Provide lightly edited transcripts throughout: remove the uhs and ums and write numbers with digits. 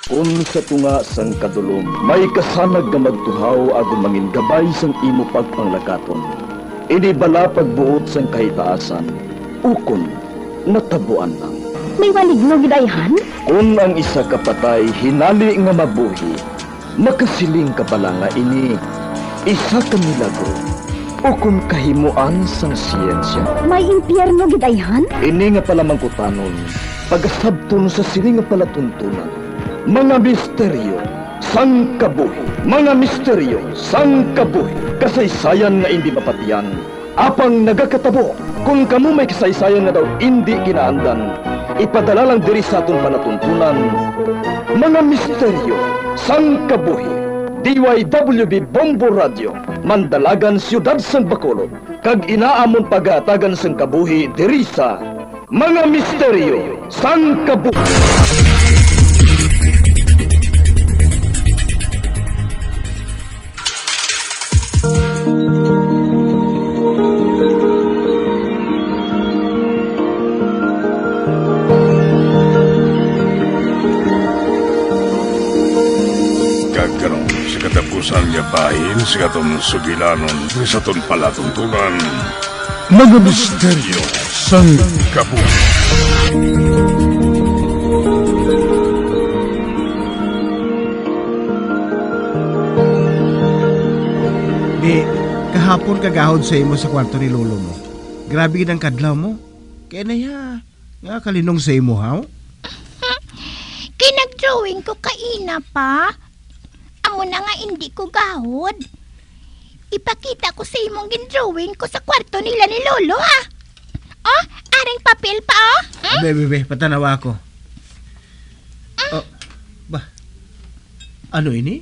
Kung sa tunga sang kadulom, may kasanag nga magtuhaw agon mangin gabay sang imo pagpanglakaton. Ini bala pagbuot sang kahitaasan, ukon natabuan lang. May maligno gidayhan? Kung ang isa ka patay hinali nga mabuhi, makasiling ka pala nga ini isa ka milagro o kung kahimuan sang siyensya. May impyerno gidayhan? Ini nga pala mangkutanon, pagasabton sa siling nga palatuntunan. Mga misteryo, sang kabuhi. Mga misteryo, sang kabuhi. Kasaysayan nga hindi mapatiyan. Apang nagakatabo, kung kamo may kasaysayan nga daw hindi ginaandan, ipadala lang diri sa aton palatuntunan. Mga misteryo, sang kabuhi. DYWB Bombo Radio, Mandalagan, Siyudad San Bacolod. Kag inaamon pagatagan sang kabuhi diri sa Mga Misteryo, sang kabuhi. Kagkaroon sa katapusan niya bahin sa katong sugilanon sa ton palatuntunan. Mga misteryo sang kabuhi. Di, kahapon kagahod sa imo sa kwarto ni lolo mo. Grabe gid ang kadlaw mo. Kaya na ya, nga kalinong sa imo haw. Kinag-drawing ko kaina pa. Amo na nga hindi ko gahod. Ipakita ko sa imong gin-drawing ko sa kwarto nila ni Lolo, ha? Oh, aring papel pa, oh. Bebe, patanawa ako. Oh, ba? Ano ini?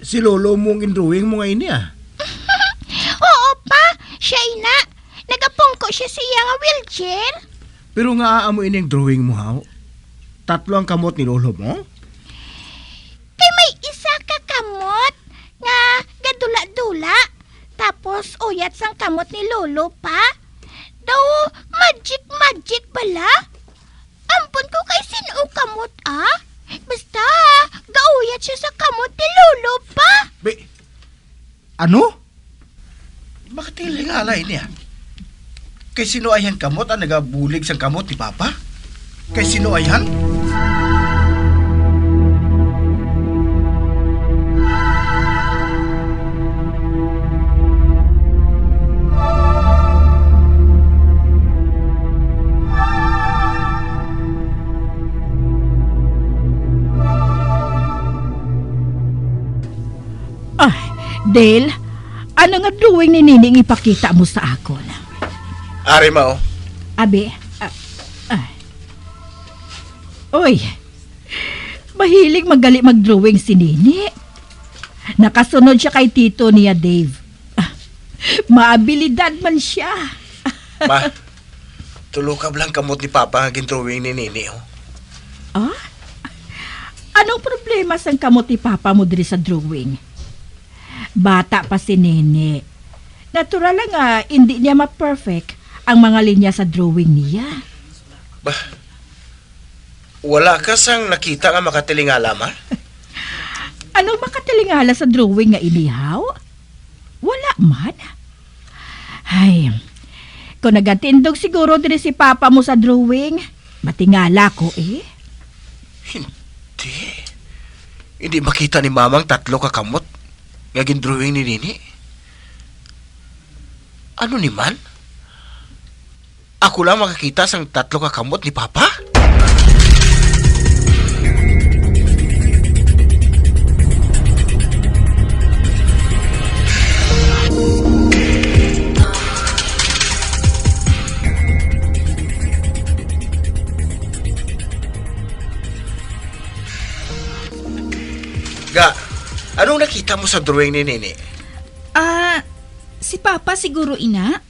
Si lolo mong drawing mo nga ini, ah. Oo pa, siya ina. Nagapungko siya siya nga wheelchair. Pero nga aamo ini ang drawing mo haw. Tatlo ang kamot ni lolo mo? Kay may isa ka kamot nga gadula-dula. Tapos uyat sang kamot ni Lolo pa. Daw magic bala. Ampun ko kay sino kamot, ah. Basta gauyat siya sa kamot ni Lolo pa. Be, ano? Bakit ilingala ini, ah? Kay sino ayan kamot ang nagabulig sang kamot ni Papa? Kay sino ayan? Dale, ano nga drawing ni Nining ipakita mo sa akon? Ari mao. Abi, Uy, mahilig magali mag-drawing si Nini. Nakasunod siya kay tito niya Dave. Maabilidad man siya. Ma, tulukab lang kamot ni Papa ang drawing ni Nini, oh. Ah? Anong problema sang kamot ni Papa mo diri sa drawing? Bata pa si Nene. Natural lang hindi niya ma-perfect ang mga linya sa drawing niya. Bah, wala ka sang nakita nga makatilingala, ma? Anong makatilingala sa drawing nga inihaw? Wala man. Ay, kung nagatindog siguro din si Papa mo sa drawing, matingala ko eh. Hindi. Hindi makita ni Mamang tatlo kakamot nga gindrawing ni Nini. Ano ni man? Ako lang makakita sang tatlo kakamot ni Papa? Ga, anong nakita mo sa drawing ni Nini? Si Papa siguro ina.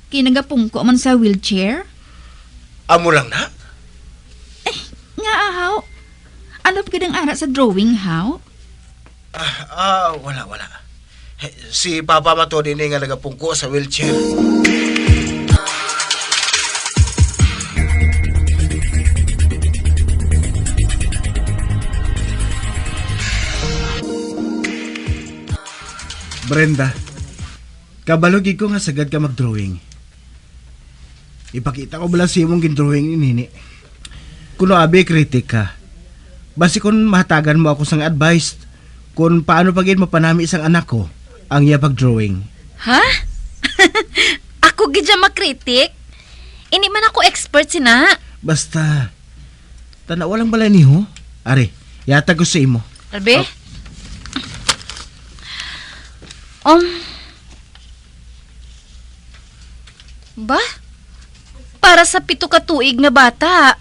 Kinagapungko man sa wheelchair. Amo lang na? Nga ahaw. Ano pa kadang ara sa drawing, haw? Wala. Si Papa mato din nga nagapungko sa wheelchair. Brenda, kabalog ko nga sagad ka mag-drawing. Ipakita ko bala sa imong gin-drawing ni Nini. Kuno abi kritik ka. Basi kung mahatagan mo ako sang advice kung paano pagin mapanami isang anak ko ang iya pag-drawing. Ha? Ako gidya makritik? Ini man ako expert sina. Basta, tanaw lang bala ni ho. Are, yata ko sa imo. Albe? Ba? Para sa 7 ka tuig nga bata.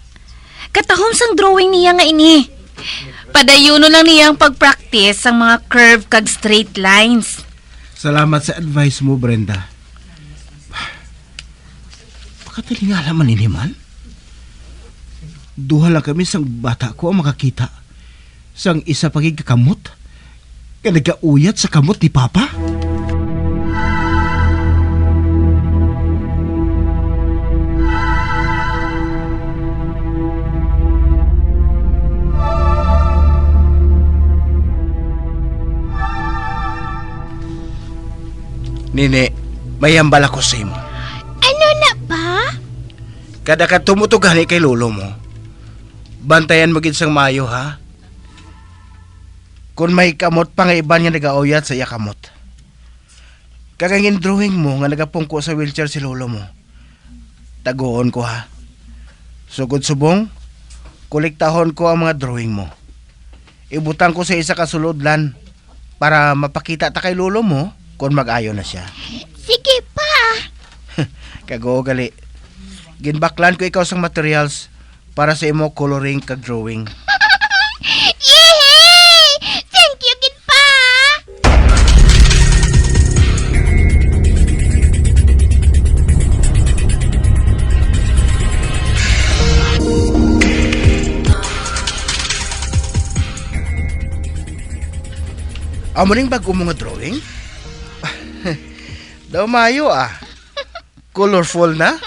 Katahom sang drawing niya nga ini. Padayuno lang niyang pag-practice ang mga curve kag straight lines. Salamat sa advice mo, Brenda. Pagkatilingala man ini man. Duha lang kami sang bata ko ang makakita. Sang isa pagigkakamot. Ka nagkauyat sa kamot ni Papa. Nini, may hambal ako sa imo. Ano na ba? Kada ka tumutugan kay lolo mo, bantayan mo gid sang mayo ha. Kung may kamot pa nga iba niya nagauyat sa iya kamot. Kagangin drawing mo nga nagapungko sa wheelchair si lolo mo. Taguon ko ha. Sugod subong, kolektahon ko ang mga drawing mo. Ibutang ko sa isa ka sulodlan para mapakita ta kay lolo mo kung mag-ayo na siya. Sige pa. Kago gali. Ginbaklan ko ikaw sang materials para sa imo coloring kag drawing. Yehey! Thank you, gid pa. Amo ning bago mo nga drawing? Daw mayo ah. Colorful na?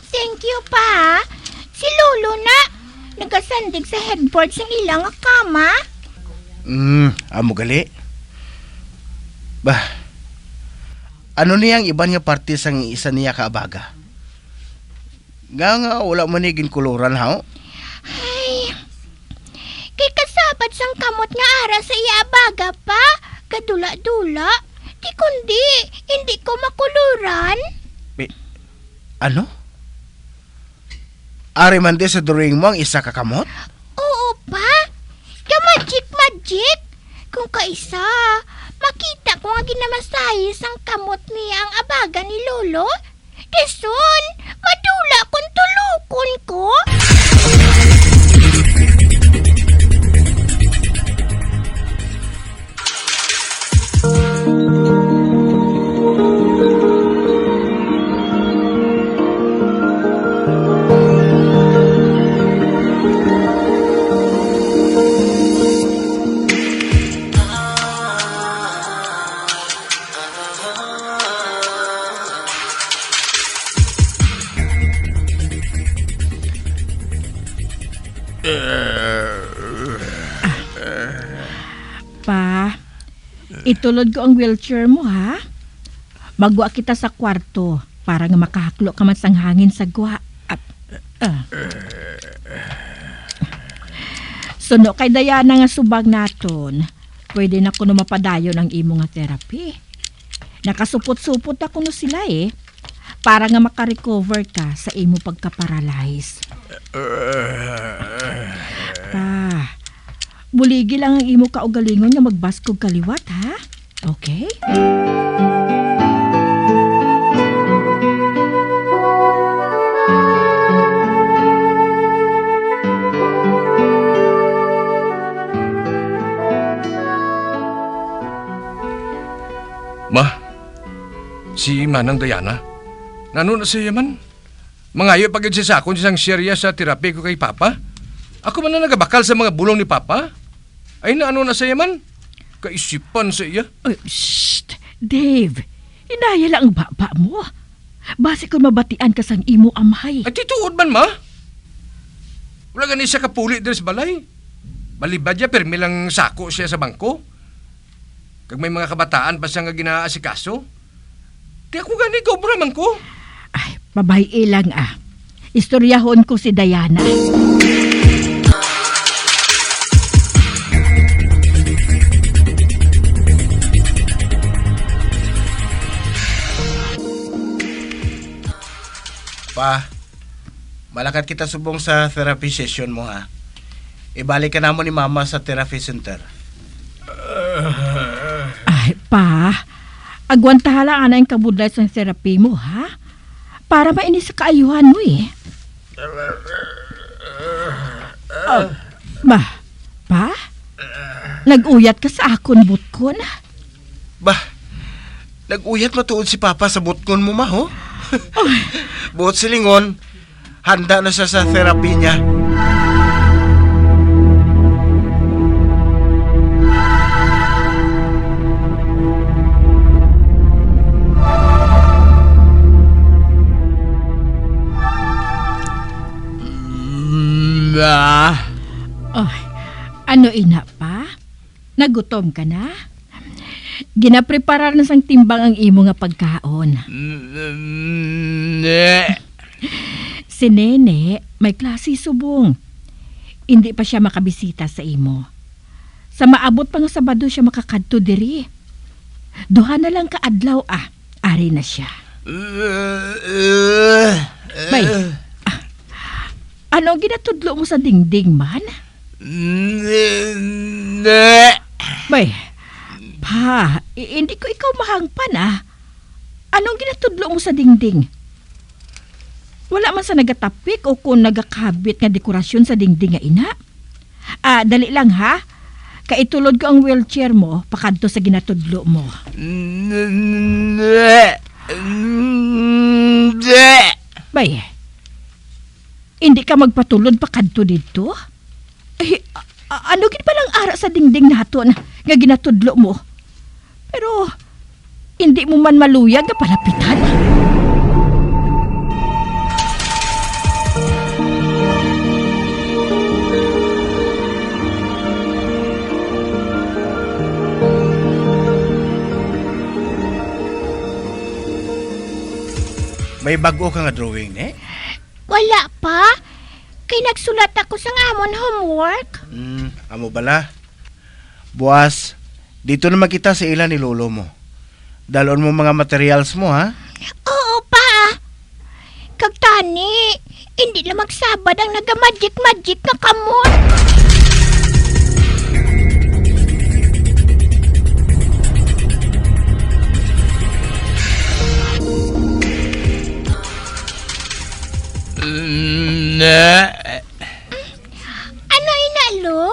Thank you pa. Si Lolo na. Nagasandig sa headboard sa ilang nga kama. Amo gali. Bah, ano niyang iban nga parte sang isa niya kaabaga? Nga wala mo ni ginkuluran ha? Ay, kay kasabat sang kamot nga ara sa iabaga pa. Kadula-dula. Di kundi, hindi ko makuluran. Ano? Ari man di sa drawing mo ang isa ka kamot? Oo pa. The magic. Kung kaisa, makita ko nga ginamasayis ang kamot niya ang abaga ni Lolo. Deson, madula kung tulukon ko. Pa, itulod ko ang wheelchair mo ha. Magwa kita sa kwarto para nga makahaklo ka man sang hangin sa gwa. Suno kay Diana nga subag naton. Pwede na kuno mapadayon ang imo nga therapy. Nakasupot-supot ako no sila para nga makarecover ka sa imo pagka-paralyze. Pa, buligi lang ang imo kaugalingon nga magbaskog kaliwat ha. Okay? Ma, si Manang Diana, nano na siya man? Mangayo pagod siya sa akong isang serya sa terapi ko kay Papa. Ako man na nagabakal sa mga bulong ni Papa. Ay na ano na siya man? Kaisipan sa iya. Shh! Dave, inaya lang ang baba mo. Basi kung mabatian ka sang imo amhay. Ay tituod man, ma? Wala gani siya kapuli din sa balay. Balibad niya, permi lang sako siya sa bangko. Kag may mga kabataan pa siya nga ginaasikaso. Di ako gani gobra man ko. Ay, babay lang Istoryahon ko si Diana. Pa, malakat kita subong sa therapy session mo ha. Ibalik ka namo ni Mama sa therapy center. Ay, pa, agwantahala ang kabudlay sa therapy mo, ha? Para mainis sa kaayuhan mo, Pa? Nag-uyat ka sa akon, butkon? Bah, nag-uyat matuod si Papa sa butkon mo ma, ho? Buot silingon, handa na siya sa therapy niya. Ay, ano ina pa? Nagutom ka na? Ginapreparar na sang timbang ang imo nga pagkaon. Si Nene, may klase subong. Hindi pa siya makabisita sa imo. Sa maabot pa nga Sabado siya makakadto diri. Duha na lang kaadlaw ari na siya. Bay, ano ginatudlo mo sa dingding man? Bay, pa, hindi ko ikaw mahangpan Anong ginatudlo mo sa dingding? Wala man sa nagatapik o kung nagakabit nga dekorasyon sa dingding nga ina. Dali lang ha. Kaitulod ko ang wheelchair mo pakadto sa ginatudlo mo. Bay, hindi ka magpatulod pakadto dito? Ay, ano gid palang ara sa dingding naton nga ginatudlo mo? Pero hindi mo man maluyag nga palapitan. May bago ka nga drawing, Wala pa. Kay nagsulat ako sa amon homework. Amo bala. Buwas, dito naman kita sa ilan ni lolo mo. Dalon mo mga materials mo, ha? Oo pa. Kag tani, hindi na magsabad ang naga-magic-magic na kamot. Ano inalo?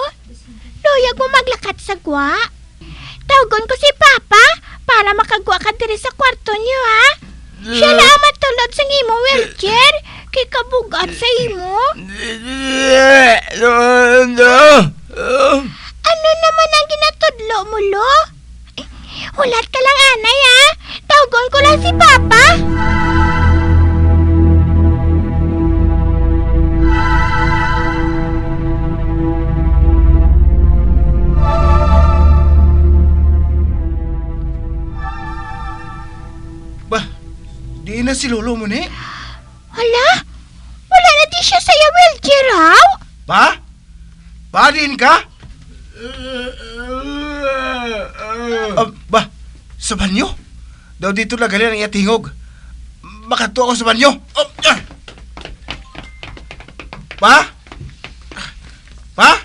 Luyag mo maglakat sa gwa? Tawgon ko si Papa para makagwa ka diri sa kwarto niyo, ha? Siya lang matulod sa imo wheelchair kay kabugat sa imo. Ano naman ang ginatudlo mo, lo? Hulat ka lang, anay, ha? Tawgon ko lang si Papa. Di na si lolo mo, Hala? Wala na di siya sa wheelchair, ha? Pa? Pa din ka? Sa banyo? Daw dito na galing ang iyatingog. Makato ako sa banyo. Pa? Pa?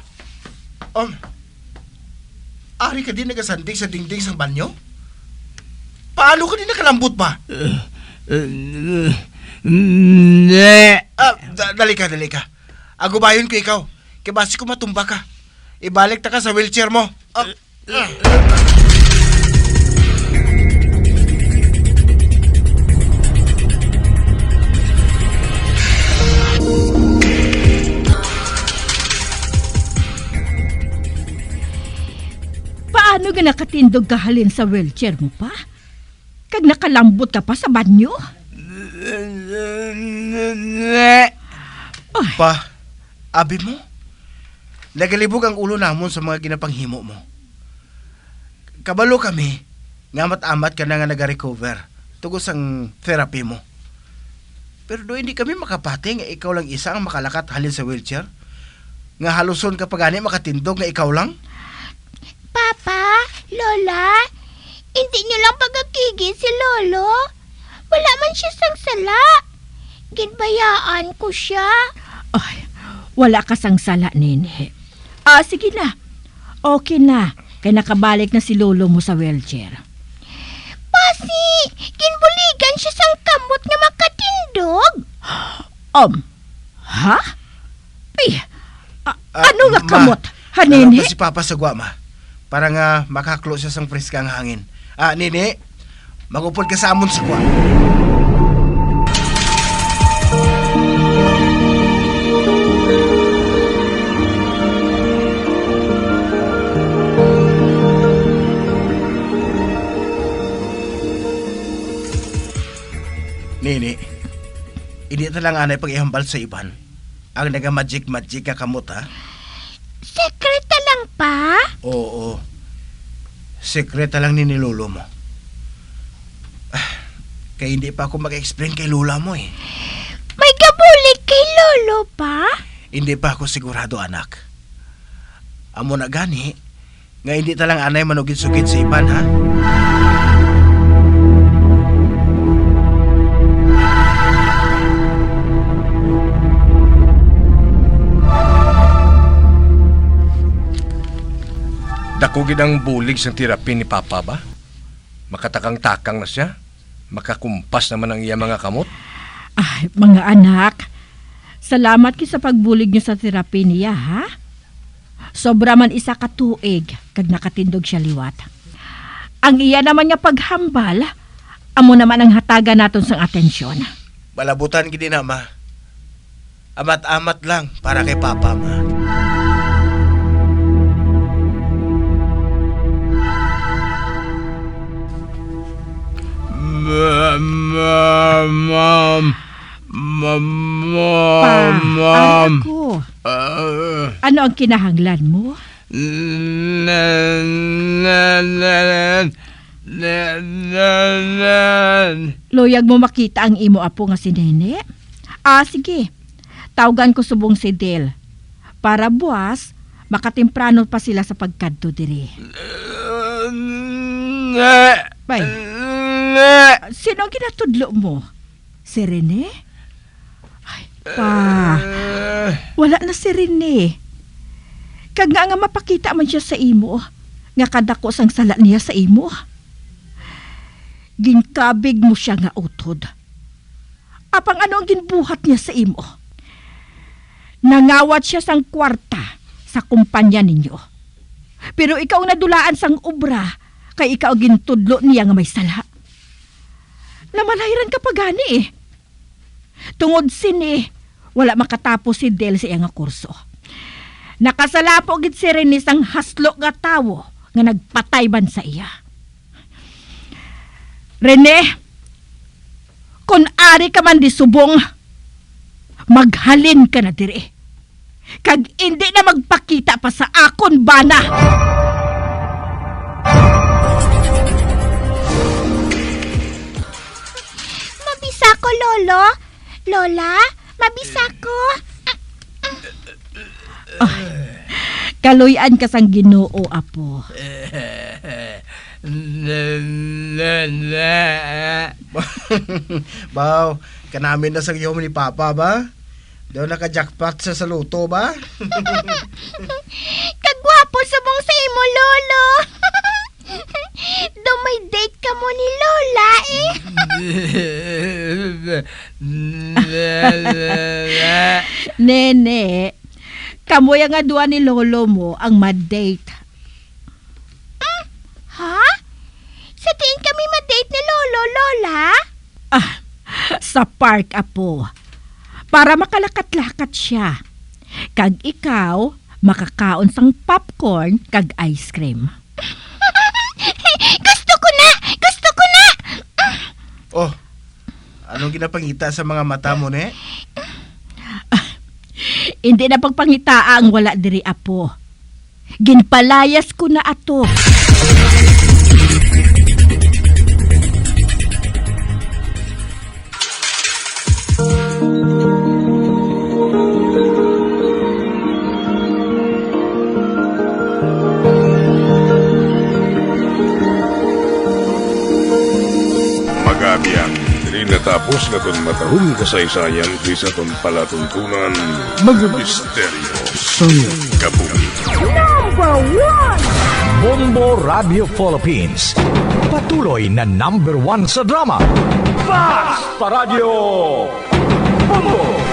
Ari ka din nagasandig sa dingding sa banyo? Paano ka din nakalambot pa? Dali ka. Agubayon ko ikaw. Kibasi ko matumba ka. Ibalik ta ka sa wheelchair mo. Paano ka nakatindog kahalin sa wheelchair mo pa? Kag nakalambot ka pa sa banyo? Pa, abi mo? Nagalibog ang ulo namon sa mga ginapanghimo mo. kabalo kami, nga amat-amat ka na nga nag-recover tugos ang therapy mo. Pero do hindi kami makapati nga ikaw lang isa ang makalakat halin sa wheelchair. Nga haluson ka pa gani makatindog nga ikaw lang. Papa, Lola, hindi niyo lang pagkakigi si Lolo. Wala man siya sang sala. Ginbayaan ko siya. Ay, wala ka sang sala, nene. Sige na. Okay na. Kaya nakabalik na si Lolo mo sa wheelchair. Pasi, ginbuligan siya sang kamot nga makatindog. Ha? Ano nga Ma, kamot? Ha, nene? Si Papa sa guwama. Para nga makaklo siya sang preskang hangin. Nini, magupod ka sa amon sa guwama. Nini, hindi talang anay pag-ihambal sa iban. Ang naga-magic-magic ka kamot, ha? Sekreta lang pa? Oo. Sekreta lang ni Lolo mo. Kaya hindi pa ako mag-explain kay Lola mo eh. May gabulig kay Lolo pa? Hindi pa ako sigurado, anak. Amo na gani, nga hindi talang anay manugid-sugid sa iban, ha? Dakugid ang bulig sa therapy ni Papa ba? Makatakang-takang na siya? Makakumpas naman ang iya mga kamot? Ay, mga anak, salamat ki sa pagbulig niyo sa therapy niya, ha? Sobra man isa ka tuig, kag nakatindog siya liwat. Ang iya naman nga paghambal, amo naman ang hataga naton sang atensyon. Balabutan gini na, ma. Amat-amat lang para kay Papa, ma. Anak ko, ano ang kinahanglan mo? Loyag mo makita ang imo apo nga si Nene? Sige. Tawgan ko subong si Del. Para buwas, makatemprano pa sila sa pagkadto diri. Bay, sino ang ginatudlo mo? Si Rene? Ay, pa. Wala na si Rene. Kag nga mapakita man siya sa imo, nga kadako sang sala niya sa imo. Ginkabig mo siya nga utod. Apang ano ang ginbuhat niya sa imo? Nangawat siya sang kwarta sa kumpanya ninyo. Pero ikaw nadulaan sang obra, kay ikaw gintudlo niya nga may sala. Namalairan ka pa gani eh. Tungod sini, wala makatapos si Del sa iyang nga kurso. Nakasalapo gid si Rene sang haslo nga tawo nga nagpatay ban sa iya. Rene, kung ari ka man di subong, maghalin ka na diri. Kag hindi na magpakita pa sa akon bana. Mabisa ko, Lolo. Lola, mabisa ko. Kaluyan ka sang Ginoo, apo. Baw, kanamin na sa iyo ni Papa ba? Daw naka-jackpot sa saluto ba? Kagwapo subong sa imo, Lolo. Do may date ka mo ni Lola eh. Nene, kamoy nga duwa ni Lolo mo ang mad-date. Ha? Sa tiin kami ma-date ni Lolo, Lola? Sa park, apo. Para makalakat-lakat siya. Kag ikaw, makakaon sang popcorn kag ice cream. Gusto ko na! Gusto ko na! Oh, anong ginapangita sa mga mata mo, ne? Hindi na pagpangitaa ang wala diri, apo. Ginpalayas ko na ato. Magabiyak, dili natapos na itong matahong kasaysayan di sa itong palatuntunan, mga misteryo sang kabuhi. Bombo Radio Philippines. Patuloy na #1 sa drama. Fast Radio! Bombo!